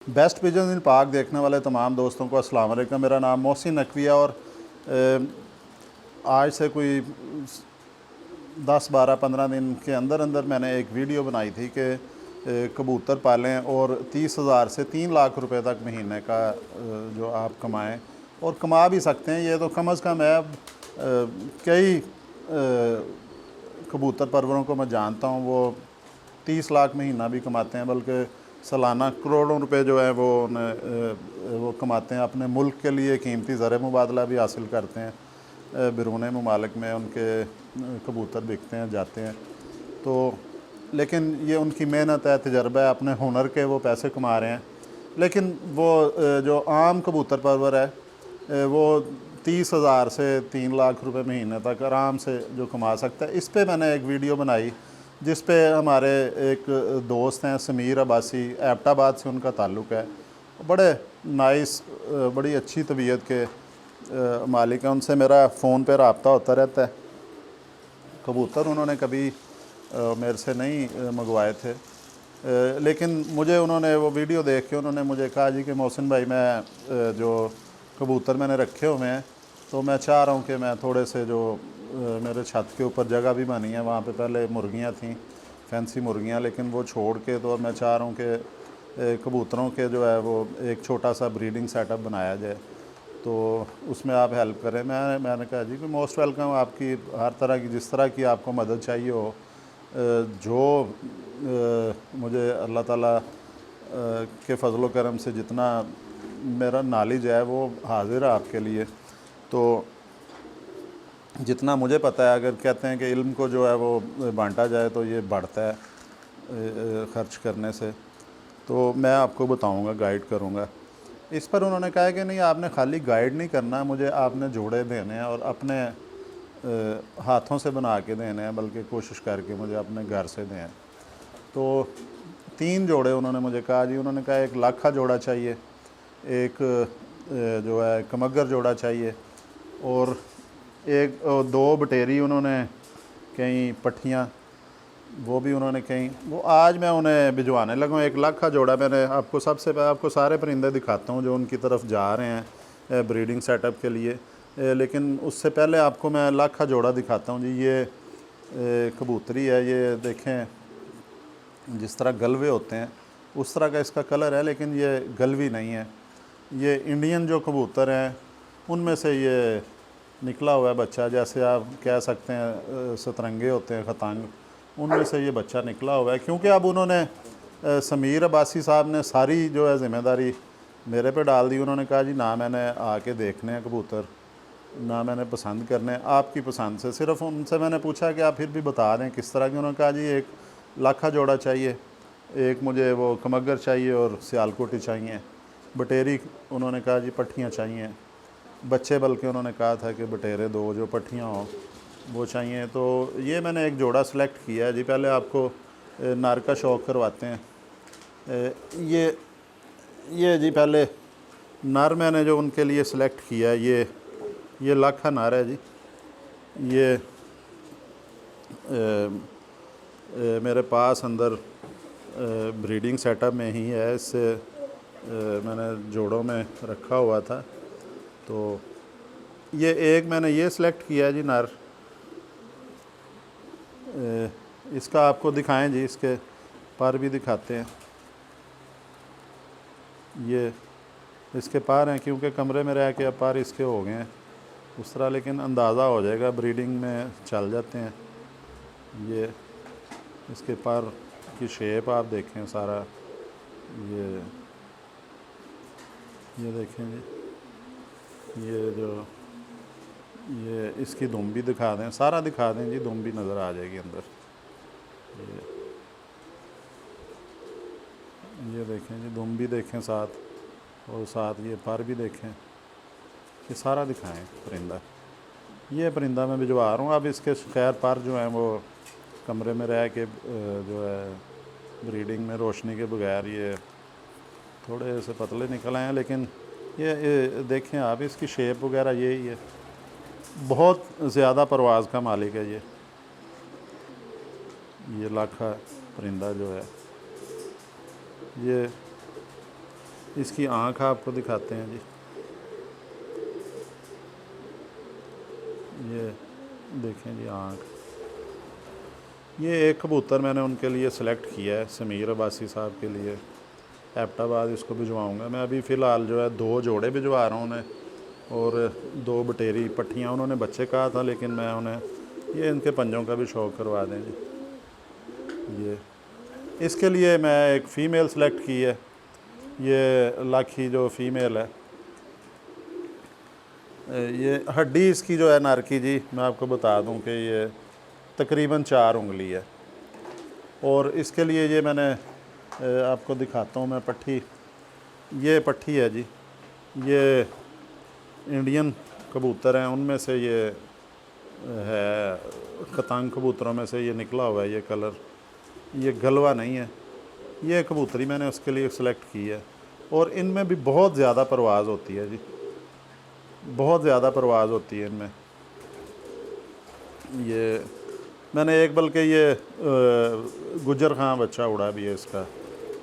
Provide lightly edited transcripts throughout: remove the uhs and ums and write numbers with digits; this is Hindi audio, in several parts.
बेस्ट पिजन इन पाक देखने वाले तमाम दोस्तों को अस्सलाम वालेकुम। मेरा नाम मोहसिन नकवी है और आज से कोई 10, 12, 15 दिन के अंदर अंदर मैंने एक वीडियो बनाई थी कि कबूतर पालें और 30,000 से 3 लाख रुपए तक महीने का जो आप कमाएं, और कमा भी सकते हैं। ये तो कम अज़ कम है। अब कई कबूतर परवरों को मैं जानता हूँ, वो 30 लाख महीना भी कमाते हैं, बल्कि सालाना करोड़ों रुपए जो है वो कमाते हैं। अपने मुल्क के लिए कीमती ज़र मुबादला भी हासिल करते हैं। बिरून ममालिक में उनके कबूतर बिकते हैं, जाते हैं। तो लेकिन ये उनकी मेहनत है, तजर्बा है, अपने हुनर के वो पैसे कमा रहे हैं। लेकिन वो जो आम कबूतर परवर है वो 30,000 से 3 लाख रुपए महीने तक आराम से जो कमा सकता है। इस पे मैंने एक वीडियो बनाई जिस पे हमारे एक दोस्त हैं समीर अब्बासी, एबटाबाद से उनका ताल्लुक़ है। बड़े नाइस, बड़ी अच्छी तबीयत के मालिक हैं। उनसे मेरा फ़ोन पे रब्ता होता रहता है। कबूतर उन्होंने कभी मेरे से नहीं मंगवाए थे, लेकिन मुझे उन्होंने वो वीडियो देख के उन्होंने मुझे कहा जी कि मोहसिन भाई, मैं जो कबूतर मैंने रखे हुए हैं, तो मैं चाह रहा हूँ कि मैं थोड़े से जो मेरे छत के ऊपर जगह भी बनी है, वहाँ पे पहले मुर्गियाँ थीं, फैंसी मुर्गियाँ, लेकिन वो छोड़ के तो मैं चाह रहा हूँ कि कबूतरों के जो है वो एक छोटा सा ब्रीडिंग सेटअप बनाया जाए, तो उसमें आप हेल्प करें। मैंने कहा जी कि मोस्ट वेलकम, आपकी हर तरह की, जिस तरह की आपको मदद चाहिए हो, जो मुझे अल्लाह ताला के फ़ज़ल व करम से जितना मेरा नॉलेज है वो हाज़िर है आपके लिए। तो जितना मुझे पता है, अगर कहते हैं कि इल्म को जो है वो बांटा जाए तो ये बढ़ता है ख़र्च करने से, तो मैं आपको बताऊंगा, गाइड करूंगा। इस पर उन्होंने कहा कि नहीं, आपने खाली गाइड नहीं करना, मुझे आपने जोड़े देने हैं और अपने हाथों से बना के देने हैं, बल्कि कोशिश करके मुझे अपने घर से दें। तो 3 जोड़े उन्होंने मुझे कहा जी। उन्होंने कहा एक लाखा जोड़ा चाहिए, एक जो है कमगर जोड़ा चाहिए, और एक 2 बटेरी उन्होंने कहीं पट्ठियाँ, वो भी उन्होंने कहीं, वो आज मैं उन्हें भिजवाने लगा हूँ। 1 लाखा जोड़ा मैंने आपको सबसे पहले आपको सारे परिंदे दिखाता हूँ जो उनकी तरफ जा रहे हैं ब्रीडिंग सेटअप के लिए, लेकिन उससे पहले आपको मैं लाखा जोड़ा दिखाता हूँ जी। ये कबूतरी है, ये देखें, जिस तरह गलवे होते हैं उस तरह का इसका कलर है, लेकिन ये गलवी नहीं है। ये इंडियन जो कबूतर हैं उनमें से ये निकला हुआ है बच्चा, जैसे आप कह सकते हैं सतरंगे होते हैं, खतांग, उनमें से ये बच्चा निकला हुआ है। क्योंकि अब उन्होंने समीर अब्बासी साहब ने सारी जो है ज़िम्मेदारी मेरे पे डाल दी। उन्होंने कहा जी ना मैंने आके देखने हैं कबूतर, ना मैंने पसंद करने, आपकी पसंद से। सिर्फ उनसे मैंने पूछा कि आप फिर भी बता दें किस तरह की। उन्होंने कहा जी 1 लाखा जोड़ा चाहिए, एक मुझे वो कमगर चाहिए और सियालकोटी चाहिए, बटेरी उन्होंने कहा जी पट्ठियाँ चाहिए, बच्चे बल्कि उन्होंने कहा था कि बटेरे 2 जो पट्ठियाँ हों वो चाहिए। तो ये मैंने एक जोड़ा सेलेक्ट किया है जी। पहले आपको नर का शौक करवाते हैं। ये जी पहले नर मैंने जो उनके लिए सेलेक्ट किया है, ये लाखा नर है जी। ये मेरे पास अंदर ब्रीडिंग सेटअप में ही है, इससे मैंने जोड़ों में रखा हुआ था। तो ये एक मैंने ये सिलेक्ट किया है जी नर। इसका आपको दिखाएं जी, इसके पर भी दिखाते हैं। ये इसके पार हैं, क्योंकि कमरे में रह के अब पार इसके हो गए हैं उस तरह, लेकिन अंदाज़ा हो जाएगा, ब्रीडिंग में चल जाते हैं। ये इसके पर की शेप आप देखें सारा, ये देखें जी, ये इसकी दुम भी दिखा दें, सारा दिखा दें जी, दुम भी नज़र आ जाएगी अंदर। ये देखें जी, दुम भी देखें साथ, और साथ ये पर भी देखें, ये सारा दिखाएं परिंदा। ये परिंदा मैं भिजवा रहा हूँ। अब इसके खैर पर जो हैं वो कमरे में रह के जो है ब्रीडिंग में रोशनी के बगैर ये थोड़े से पतले निकल आए हैं, लेकिन ये देखें आप, इसकी शेप वगैरह यही है। बहुत ज़्यादा परवाज़ का मालिक है ये लाखा परिंदा जो है। इसकी आँख आपको दिखाते हैं जी। ये देखें जी आँख। ये एक कबूतर मैंने उनके लिए सेलेक्ट किया है, समीर अब्बासी साहब के लिए। एबटाबाद इसको भिजवाऊँगा मैं। अभी फ़िलहाल जो है 2 जोड़े भिजवा रहा हूँ उन्हें, और 2 बटेरी पट्टियाँ। उन्होंने बच्चे कहा था, लेकिन मैं उन्हें ये इनके पंजों का भी शौक़ करवा दें जी। ये इसके लिए मैं एक फ़ीमेल सेलेक्ट की है। ये लाखी जो फ़ीमेल है, ये हड्डी इसकी जो है नारकी जी, मैं आपको बता दूं कि ये तकरीबन 4 उंगली है। और इसके लिए ये मैंने आपको दिखाता हूँ मैं पट्टी। ये पट्टी है जी, ये इंडियन कबूतर हैं, उनमें से ये है, खतांग कबूतरों में से ये निकला हुआ है ये कलर। ये गलवा नहीं है, ये कबूतरी मैंने उसके लिए सेलेक्ट की है। और इनमें भी बहुत ज़्यादा परवाज़ होती है जी, बहुत ज़्यादा परवाज़ होती है इनमें। ये मैंने एक बल्कि ये गुजर खां बच्चा उड़ा भी है इसका,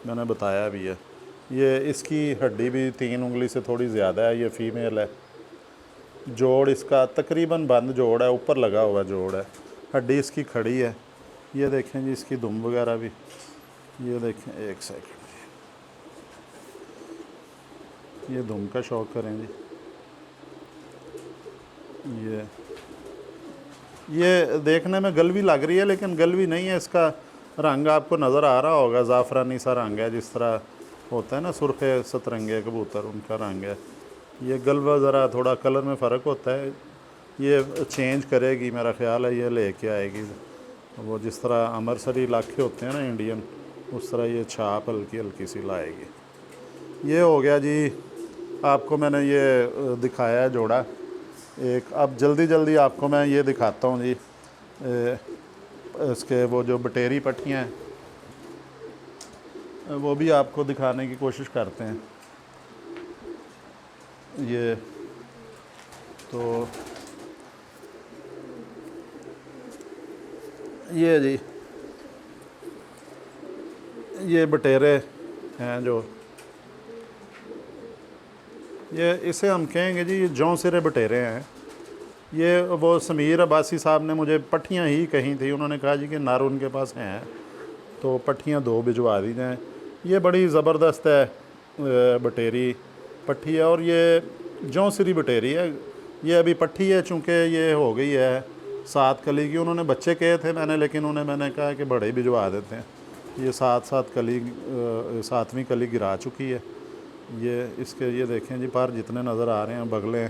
मैंने बताया भी है। ये इसकी हड्डी भी 3 उंगली से थोड़ी ज़्यादा है, ये फ़ीमेल है। जोड़ इसका तकरीबन बंद जोड़ है, ऊपर लगा हुआ जोड़ है। हड्डी इसकी खड़ी है। ये देखें जी इसकी दुम वगैरह भी, ये देखें, एक सेकंड, ये दुम का शौक़ करें जी। ये देखने में गलवी लग रही है, लेकिन गलवी नहीं है। इसका रंग आपको नज़र आ रहा होगा, ज़ाफ़रानी सा रंग है, जिस तरह होता है ना सुर्खे सतरंगे कबूतर, उनका रंग है। ये गलवा ज़रा थोड़ा कलर में फ़र्क होता है। ये चेंज करेगी, मेरा ख़्याल है ये लेके आएगी वो, जिस तरह अमरसरी लाखे होते हैं ना इंडियन, उस तरह ये छाप हल्की हल्की सी लाएगी। ये हो गया जी, आपको मैंने ये दिखाया है जोड़ा एक। अब जल्दी जल्दी आपको मैं ये दिखाता हूँ जी, इसके वो जो बटेरी पट्टियाँ हैं वो भी आपको दिखाने की कोशिश करते हैं। ये तो ये जी, ये बटेरे हैं जो, ये इसे हम कहेंगे जी ये जौं सिरे बटेरे हैं। ये वो समीर अब्बासी साहब ने मुझे पट्टियाँ ही कही थी, उन्होंने कहा जी कि नर उनके पास हैं, तो पट्टियाँ 2 भिजवा दी जाएँ। ये बड़ी ज़बरदस्त है बटेरी पट्टी है, और ये जौं सिरी बटेरी है। ये अभी पट्टी है, चूँकि ये हो गई है 7 कली की। उन्होंने बच्चे कहे थे मैंने, लेकिन मैंने कहा कि बड़े ही भिजवा देते हैं। ये 7 कली 7वीं कली गिरा चुकी है। ये इसके ये देखें जी, पर जितने नज़र आ रहे हैं बगले,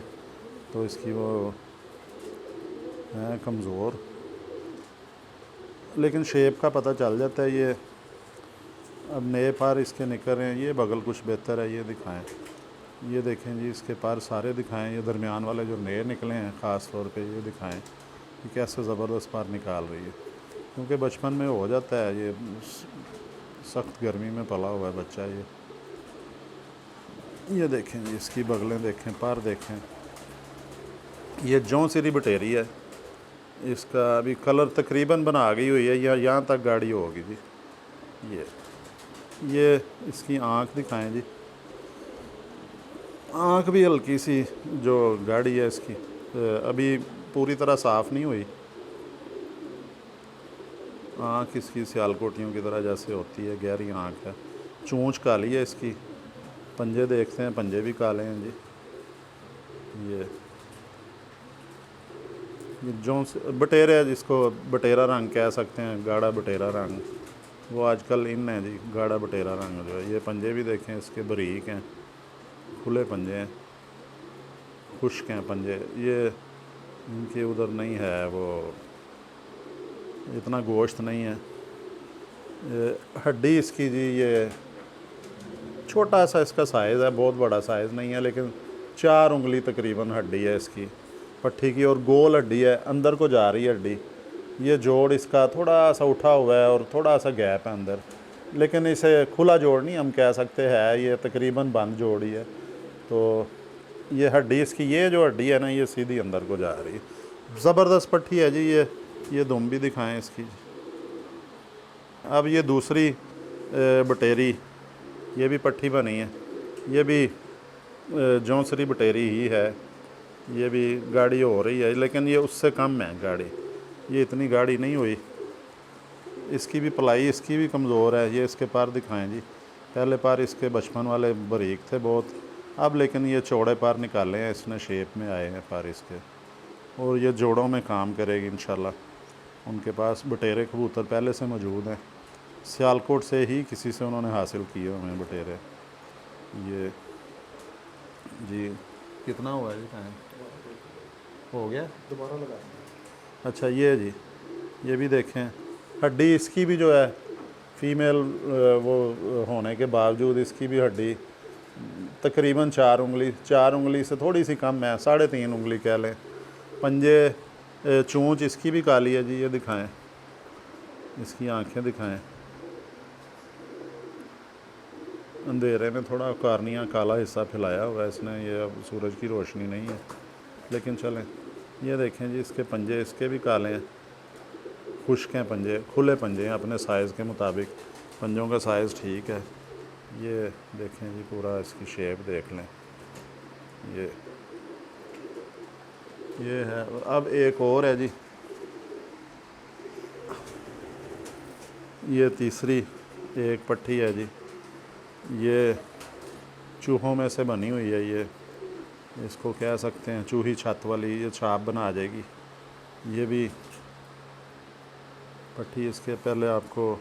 तो इसकी वो हैं कमज़ोर, लेकिन शेप का पता चल जाता है। ये अब नए पर इसके निकल रहे हैं। ये बगल कुछ बेहतर है, ये दिखाएं। ये देखें जी, इसके पर सारे दिखाएं। ये दरमियान वाले जो नए निकले हैं ख़ास तौर पे, ये दिखाएं कि कैसे ज़बरदस्त पर निकाल रही है। क्योंकि बचपन में हो जाता है, ये सख्त गर्मी में पला हुआ है बच्चा। ये देखें जी, इसकी बगलें देखें, पर देखें। ये जौं सिरी बटेरी है। इसका अभी कलर तकरीबन बना गई हुई है, या यहाँ तक गाड़ी होगी जी। ये इसकी आँख दिखाएं जी। आँख भी हल्की सी जो गाड़ी है इसकी, अभी पूरी तरह साफ़ नहीं हुई। आँख इसकी सियालकोटियों की तरह जैसे होती है, गहरी आँख है। चोंच काली है इसकी। पंजे देखते हैं, पंजे भी काले हैं जी। ये जौं बटेरा है, जिसको बटेरा रंग कह सकते हैं, गाढ़ा बटेरा रंग, वो आजकल इन है जी, गाढ़ा बटेरा रंग जो है। ये पंजे भी देखें इसके, बारीक हैं, खुले पंजे हैं, खुश्क हैं पंजे। ये इनके उधर नहीं है, वो इतना गोश्त नहीं है। हड्डी इसकी जी, ये छोटा सा इसका साइज़ है, बहुत बड़ा साइज़ नहीं है, लेकिन 4 उंगली तकरीबन हड्डी है इसकी पट्टी की, और गोल हड्डी है, अंदर को जा रही है हड्डी। ये जोड़ इसका थोड़ा सा उठा हुआ है और थोड़ा सा गैप है अंदर, लेकिन इसे खुला जोड़ नहीं हम कह सकते है, ये तकरीबन बंद जोड़ ही है। तो ये हड्डी इसकी, ये जो हड्डी है ना, ये सीधी अंदर को जा रही है। ज़बरदस्त पट्टी है जी। ये दुम भी दिखाएं इसकी। अब ये दूसरी बटेरी, ये भी पट्टी बनी है। ये भी जौनसरी बटेरी ही है, ये भी गाड़ी हो रही है लेकिन ये उससे कम है गाड़ी, ये इतनी गाड़ी नहीं हुई। इसकी भी पलाई इसकी भी कमज़ोर है। ये इसके पैर दिखाएं जी, पहले पैर इसके बचपन वाले बारीक थे बहुत, अब लेकिन ये चौड़े पैर निकाले हैं इसने, शेप में आए हैं पैर इसके, और ये जोड़ों में काम करेगी इंशाल्लाह। उनके पास बटेरे कबूतर पहले से मौजूद हैं, सियालकोट से ही किसी से उन्होंने हासिल किए हुए हैं बटेरे। ये जी कितना हुआ है जी टाइम? हो गया, दोबारा लगा। अच्छा ये जी, ये भी देखें हड्डी इसकी भी जो है फ़ीमेल वो होने के बावजूद इसकी भी हड्डी तकरीबन 4 उंगली से थोड़ी सी कम है, 3.5 उंगली कह लें। पंजे चोंच इसकी भी काली है जी, ये दिखाएं, इसकी आंखें दिखाएं। अंधेरे में थोड़ा कार्निया काला हिस्सा फैलाया हुआ है इसने, ये अब सूरज की रोशनी नहीं है लेकिन चलें। ये देखें जी, इसके पंजे इसके भी काले हैं, खुश्क हैं पंजे, खुले पंजे हैं अपने साइज़ के मुताबिक, पंजों का साइज़ ठीक है। ये देखें जी, पूरा इसकी शेप देख लें, ये है। अब एक और है जी, ये तीसरी एक पट्टी है जी, ये चूहों में से बनी हुई है, ये इसको कह सकते हैं चूही छत वाली, ये छाप बना जाएगी। ये भी पट्टी इसके पहले आपको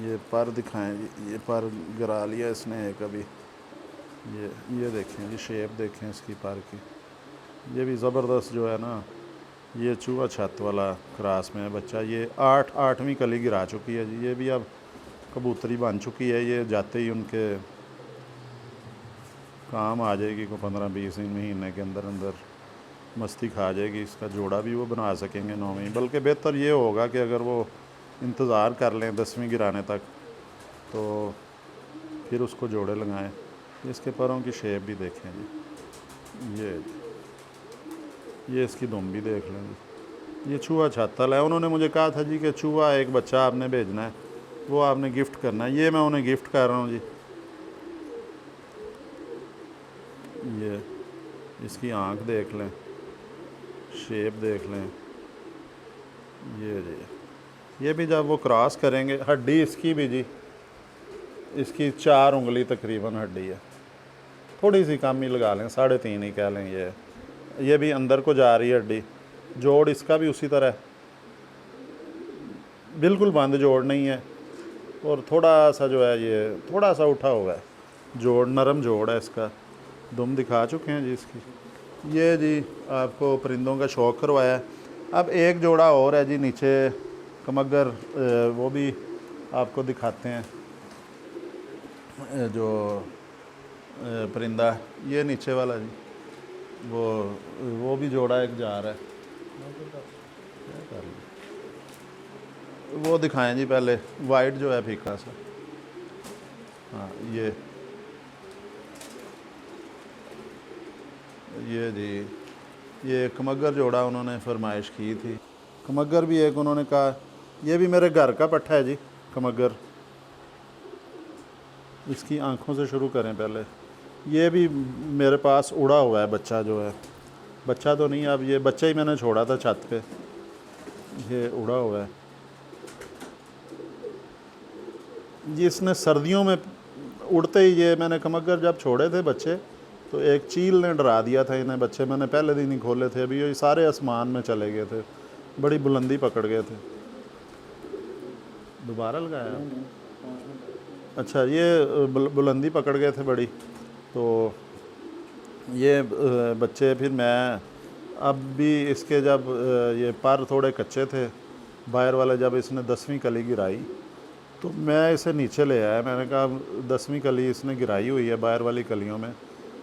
ये पर दिखाएं जी, ये पर गिरा लिया इसने एक अभी, ये देखें जी, शेप देखें इसकी पर की, ये भी ज़बरदस्त जो है ना। ये चूहा छत वाला क्रॉस में है बच्चा, ये 8वीं कली गिरा चुकी है जी, ये भी अब कबूतरी बन चुकी है। ये जाते ही उनके काम आ जाएगी, को 15-20 महीने के अंदर अंदर मस्ती खा जाएगी, इसका जोड़ा भी वो बना सकेंगे 9वीं। बल्कि बेहतर ये होगा कि अगर वो इंतज़ार कर लें 10वीं गिराने तक तो फिर उसको जोड़े लगाएं। इसके पैरों की शेप भी देखें जी, ये इसकी दुम भी देख लें जी। ये चूहा छातल है, उन्होंने मुझे कहा था जी कि चूहा एक बच्चा आपने भेजना है, वो आपने गिफ्ट करना है, ये मैं उन्हें गिफ्ट कर रहा हूँ जी। ये इसकी आँख देख लें, शेप देख लें, ये जी, ये भी जब वो क्रॉस करेंगे, हड्डी इसकी भी जी, इसकी 4 उंगली तकरीबन हड्डी है, थोड़ी सी कम ही लगा लें, 3.5 ही कह लें। ये भी अंदर को जा रही है हड्डी, जोड़ इसका भी उसी तरह बिल्कुल बंद जोड़ नहीं है, और थोड़ा सा जो है ये थोड़ा सा उठा हुआ है जोड़, नरम जोड़ है इसका। दुम दिखा चुके हैं जी इसकी। ये जी आपको परिंदों का शौक़ करवाया। अब एक जोड़ा और है जी नीचे कमगर, वो भी आपको दिखाते हैं। जो परिंदा ये नीचे वाला जी, वो भी जोड़ा एक जा रहा है, वो दिखाएं जी पहले। वाइट जो है फीका सा, हाँ ये जी, ये कमगर जोड़ा उन्होंने फरमाइश की थी। कमगर भी एक उन्होंने कहा, ये भी मेरे घर का पट्ठा है जी कमगर। इसकी आंखों से शुरू करें पहले। ये भी मेरे पास उड़ा हुआ है बच्चा, जो है बच्चा तो नहीं, अब ये बच्चा ही मैंने छोड़ा था छत पे, ये उड़ा हुआ है। ये इसने सर्दियों में उड़ते ही, ये मैंने कमगर जब छोड़े थे बच्चे तो एक चील ने डरा दिया था इन्हें बच्चे, मैंने पहले दिन ही खोले थे, अभी ये सारे आसमान में चले गए थे, बड़ी बुलंदी पकड़ गए थे। दोबारा लगाया? अच्छा, ये बुलंदी पकड़ गए थे बड़ी, तो ये बच्चे फिर मैं अब भी इसके जब ये पर थोड़े कच्चे थे बाहर वाले, जब इसने 10वीं कली गिराई तो मैं इसे नीचे ले आया। मैंने कहा 10वीं कली इसने गिराई हुई है बाहर वाली कलियों में,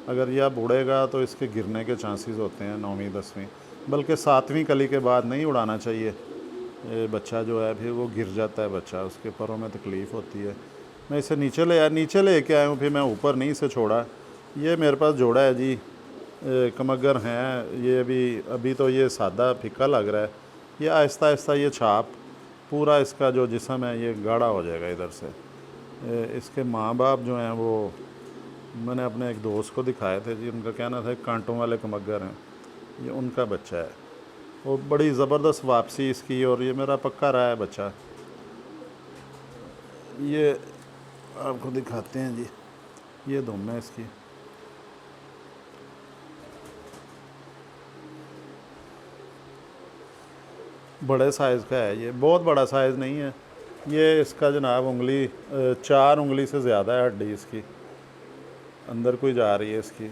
अगर यह अब उड़ेगा तो इसके गिरने के चांसेस होते हैं 9वीं 10वीं, बल्कि 7वीं कली के बाद नहीं उड़ाना चाहिए। ये बच्चा जो है फिर वो गिर जाता है बच्चा, उसके पैरों में तकलीफ़ होती है। मैं इसे नीचे ले आया, नीचे ले के आया हूँ, फिर मैं ऊपर नहीं इसे छोड़ा। ये मेरे पास जोड़ा है जी, कमगर हैं ये भी। अभी तो ये सादा फीका लग रहा है, ये आहिस्ता आहिस्ता ये छाप पूरा इसका जो जिस्म है ये गाढ़ा हो जाएगा इधर से। इसके माँ बाप जो हैं वो मैंने अपने एक दोस्त को दिखाए थे जी, उनका कहना था कांटों वाले कमगर हैं, ये उनका बच्चा है। वो बड़ी ज़बरदस्त वापसी इसकी, और ये मेरा पक्का रहा है बच्चा। ये आपको दिखाते हैं जी, ये दुम है इसकी। बड़े साइज़ का है ये, बहुत बड़ा साइज़ नहीं है ये। इसका जनाब उंगली 4 उंगली से ज़्यादा है हड्डी इसकी, अंदर कोई जा रही है इसकी।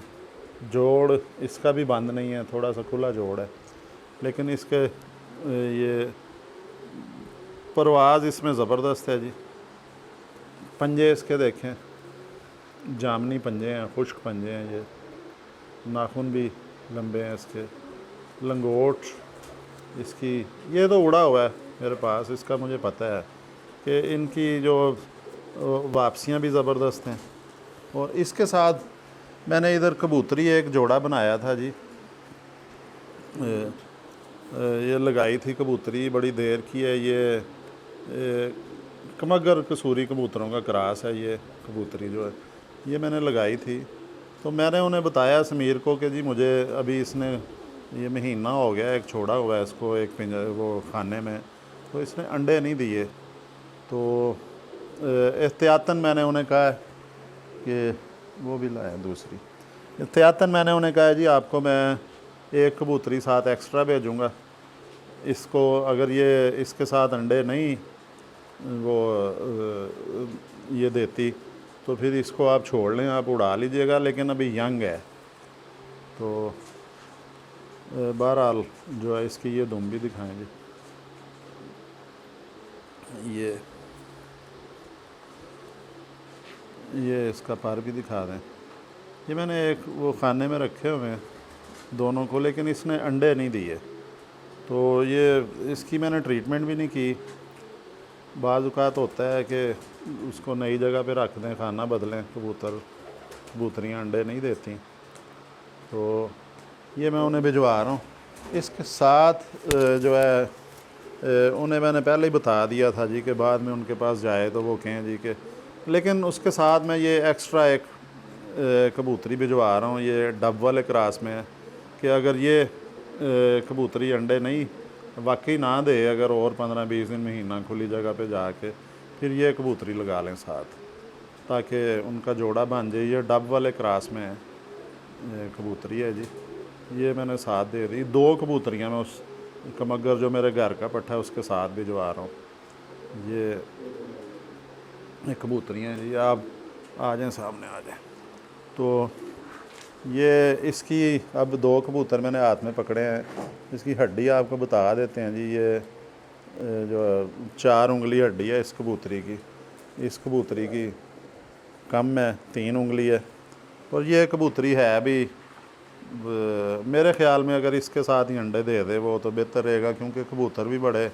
जोड़ इसका भी बंद नहीं है, थोड़ा सा खुला जोड़ है, लेकिन इसके ये परवाज़ इसमें ज़बरदस्त है जी। पंजे इसके देखें, जामनी पंजे हैं, खुश्क पंजे हैं ये। नाखून भी लंबे हैं इसके। लंगोट इसकी, ये तो उड़ा हुआ है मेरे पास, इसका मुझे पता है कि इनकी जो वापसियाँ भी ज़बरदस्त हैं। और इसके साथ मैंने इधर कबूतरी एक जोड़ा बनाया था जी, ये लगाई थी कबूतरी, बड़ी देर की है ये। कमगर कसूरी कबूतरों का क्रास है ये कबूतरी जो है, ये मैंने लगाई थी। तो मैंने उन्हें बताया समीर को कि जी मुझे अभी इसने ये महीना हो गया एक छोड़ा हुआ है इसको एक पिंजरे वो खाने में, तो इसने अंडे नहीं दिए। तो एहतियातन मैंने उन्हें कहा कि वो भी लाया दूसरी, एहतियातन मैंने उन्हें कहा जी आपको मैं एक कबूतरी साथ एक्स्ट्रा भेजूँगा, इसको अगर ये इसके साथ अंडे नहीं वो ये देती तो फिर इसको आप छोड़ लें, आप उड़ा लीजिएगा, लेकिन अभी यंग है। तो बहरहाल जो है इसकी ये दुम भी दिखाएंगे। ये इसका पर भी दिखा दें। ये मैंने एक वो खाने में रखे हुए हैं दोनों को, लेकिन इसने अंडे नहीं दिए, तो ये इसकी मैंने ट्रीटमेंट भी नहीं की। बाज़ औक़ात होता है कि उसको नई जगह पे रख दें, खाना बदलें, कबूतरियाँ अंडे नहीं देती, तो ये मैं उन्हें भिजवा रहा हूँ। इसके साथ जो है उन्हें मैंने पहले ही बता दिया था जी कि बाद में उनके पास जाए तो वो कहें जी कि, लेकिन उसके साथ मैं ये एक्स्ट्रा एक कबूतरी भिजवा रहा हूँ, ये डब वाले क्रास में है, कि अगर ये कबूतरी अंडे नहीं वाकई ना दे, अगर और 15-20 दिन महीना खुली जगह पे जाके फिर ये कबूतरी लगा लें साथ, ताकि उनका जोड़ा बन जाए। ये डब वाले क्रास में है, ये कबूतरी है जी, ये मैंने साथ दे दी। 2 कबूतरियाँ मैं उस कमगर जो मेरे घर का पट्ठा है उसके साथ भिजवा रहा हूँ। ये कबूतरियाँ जी, आप आ जाएँ, सामने आ जाएँ। तो ये इसकी अब 2 कबूतर मैंने हाथ में पकड़े हैं, इसकी हड्डी आपको बता देते हैं जी। ये जो 4 उंगली हड्डी है इस कबूतरी की, इस कबूतरी की कम है, 3 उंगली है। और ये कबूतरी है भी मेरे ख़्याल में अगर इसके साथ ही अंडे दे दे वो तो बेहतर रहेगा, क्योंकि कबूतर भी बड़े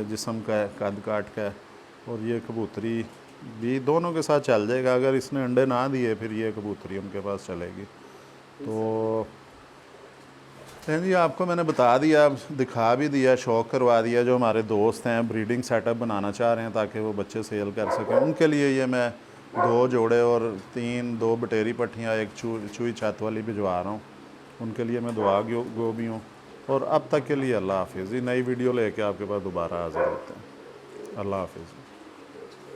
जिस्म का है, कद काट का है, और ये कबूतरी भी दोनों के साथ चल जाएगा। अगर इसने अंडे ना दिए फिर ये कबूतरी उनके पास चलेगी। तो जी आपको मैंने बता दिया, दिखा भी दिया, शौक़ करवा दिया। जो हमारे दोस्त हैं ब्रीडिंग सेटअप बनाना चाह रहे हैं ताकि वो बच्चे सेल कर सकें, उनके लिए ये मैं 2 जोड़े और 2 बटेरी पट्टियाँ, एक चूई छत वाली भिजवा रहा हूँ। उनके लिए मैं दुआ गो भी हूँ। और अब तक के लिए अल्लाह हाफिज़। नई वीडियो लेके आपके पास दोबारा हाज़िर होते हैं। अल्लाह हाफिज़।